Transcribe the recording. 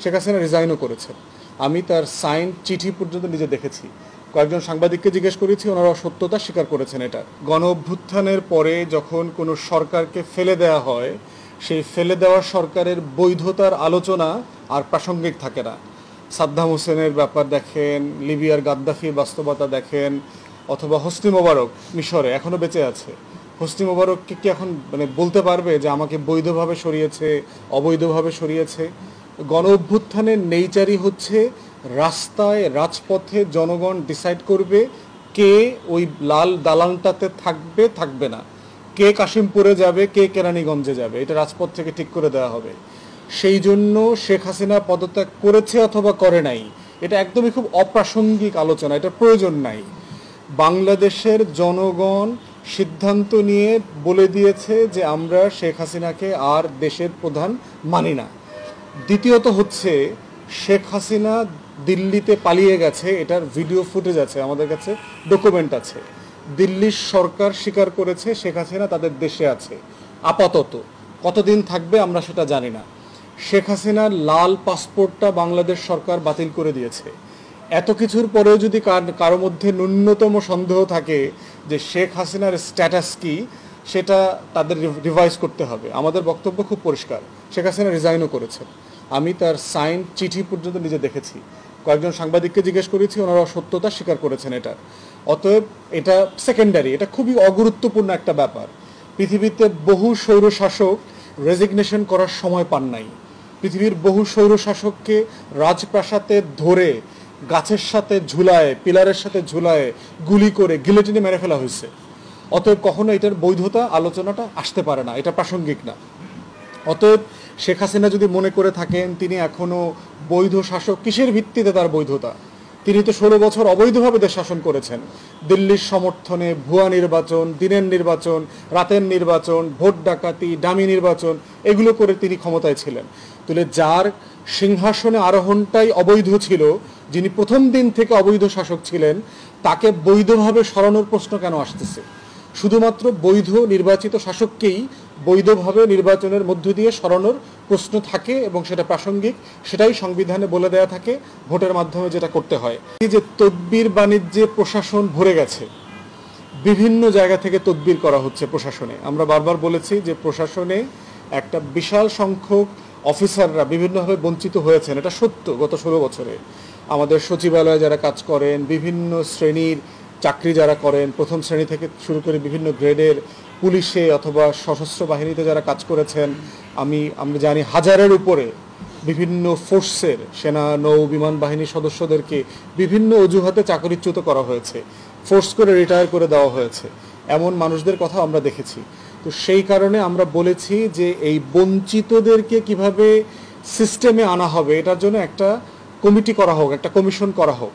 শেখ হাসিনা রিজাইনও করেছেন। আমি তার সাইন চিঠি পর্যন্ত নিজে দেখেছি। কয়েকজন সাংবাদিককে জিজ্ঞেস করেছি, ওনারা সত্যতা স্বীকার করেছেন। এটা গণ অভ্যুত্থানের পরে যখন কোনো সরকারকে ফেলে দেওয়া হয়, সেই ফেলে দেওয়া সরকারের বৈধতার আলোচনা আর প্রাসঙ্গিক থাকে না। সাদ্দাম হোসেনের ব্যাপার দেখেন, লিবিয়ার গাদ্দাফির বাস্তবতা দেখেন, অথবা হোসনি মোবারক মিশরে এখনও বেঁচে আছে। হোসনি মোবারককে কি এখন বলতে পারবে যে আমাকে বৈধভাবে সরিয়েছে, অবৈধভাবে সরিয়েছে? গণ অভ্যুত্থানের নেইচারই হচ্ছে রাস্তায় রাজপথে জনগণ ডিসাইড করবে কে ওই লাল দালানটাতে থাকবে, থাকবে না, কে কাশিমপুরে যাবে, কে কেরানীগঞ্জে যাবে, এটা রাজপথ থেকে ঠিক করে দেওয়া হবে। সেই জন্য শেখ হাসিনা পদত্যাগ করেছে অথবা করে নাই, এটা একদমই খুব অপ্রাসঙ্গিক আলোচনা, এটা প্রয়োজন নাই। বাংলাদেশের জনগণ সিদ্ধান্ত নিয়ে বলে দিয়েছে যে আমরা শেখ হাসিনাকে আর দেশের প্রধান মানি না। দ্বিতীয়ত হচ্ছে, শেখ হাসিনা দিল্লিতে পালিয়ে গেছে, এটার ভিডিও ফুটেজ আছে, আমাদের কাছে ডকুমেন্ট আছে। দিল্লির সরকার স্বীকার করেছে শেখ হাসিনা তাদের দেশে আছে আপাতত, কতদিন থাকবে আমরা সেটা জানি না। শেখ হাসিনার লাল পাসপোর্টটা বাংলাদেশ সরকার বাতিল করে দিয়েছে। এত কিছুর পরেও যদি কারো মধ্যে ন্যূনতম সন্দেহ থাকে যে শেখ হাসিনার স্ট্যাটাস কি, সেটা তাদের রিভাইজ করতে হবে। আমাদের বক্তব্য খুব পরিষ্কার, শেখ হাসিনা রিজাইনও করেছেন। আমি তার সাইন চিঠি পর্যন্ত নিজে দেখেছি। কয়েকজন সাংবাদিককে জিজ্ঞেস করেছি, ওনারা সত্যতা স্বীকার করেছেন এটা। অতএব এটা সেকেন্ডারি, এটা খুবই অগুরুত্বপূর্ণ একটা ব্যাপার। পৃথিবীতে বহু স্বৈরশাসক রেজিগনেশন করার সময় পান নাই। পৃথিবীর বহু স্বৈরশাসককে রাজপ্রাসাদে ধরে গাছের সাথে ঝুলায়, পিলারের সাথে ঝুলায়, গুলি করে গিলোটিনে মেরে ফেলা হয়েছে। অতএব কখনো এটার বৈধতা আলোচনাটা আসতে পারে না, এটা প্রাসঙ্গিক না। অতএব শেখ হাসিনা যদি মনে করে থাকেন তিনি এখনও বৈধ শাসক, কিসের ভিত্তিতে তার বৈধতা? তিনি তো 16 বছর অবৈধভাবে দেশ শাসন করেছেন। দিল্লির সমর্থনে ভুয়া নির্বাচন, দিনের নির্বাচন, রাতের নির্বাচন, ভোট ডাকাতি, ডামি নির্বাচন, এগুলো করে তিনি ক্ষমতায় ছিলেন। তাহলে যার সিংহাসনে আরোহণটাই অবৈধ ছিল, যিনি প্রথম দিন থেকে অবৈধ শাসক ছিলেন, তাকে বৈধভাবে সরানোর প্রশ্ন কেন আসতেছে? শুধুমাত্র বৈধ নির্বাচিত শাসককেই বৈধভাবে নির্বাচনের মধ্য দিয়ে সরানোর প্রশ্ন থাকে এবং সেটা প্রাসঙ্গিক, সেটাই সংবিধানে বলে দেয়া থাকে ভোটের মাধ্যমে যেটা করতে হয়। এই যে তদবির বাণিজ্যে প্রশাসন ভরে গেছে, বিভিন্ন জায়গা থেকে তদবির করা হচ্ছে প্রশাসনে। আমরা বারবার বলেছি যে প্রশাসনে একটা বিশাল সংখ্যক অফিসাররা বিভিন্নভাবে বঞ্চিত হয়েছেন, এটা সত্য। গত 16 বছরে আমাদের সচিবালয়ে যারা কাজ করেন, বিভিন্ন শ্রেণীর চাকরি যারা করেন, প্রথম শ্রেণী থেকে শুরু করে বিভিন্ন গ্রেডের পুলিশে অথবা সশস্ত্র বাহিনীতে যারা কাজ করেছেন, আমরা জানি হাজারের উপরে বিভিন্ন ফোর্সের সেনা, নৌ, বিমান বাহিনীর সদস্যদেরকে বিভিন্ন অজুহাতে চাকরিচ্যুত করা হয়েছে, ফোর্স করে রিটায়ার করে দেওয়া হয়েছে। এমন মানুষদের কথা আমরা দেখেছি। তো সেই কারণে আমরা বলেছি যে এই বঞ্চিতদেরকে কিভাবে সিস্টেমে আনা হবে, এটার জন্য একটা কমিটি করা হোক, একটা কমিশন করা হোক।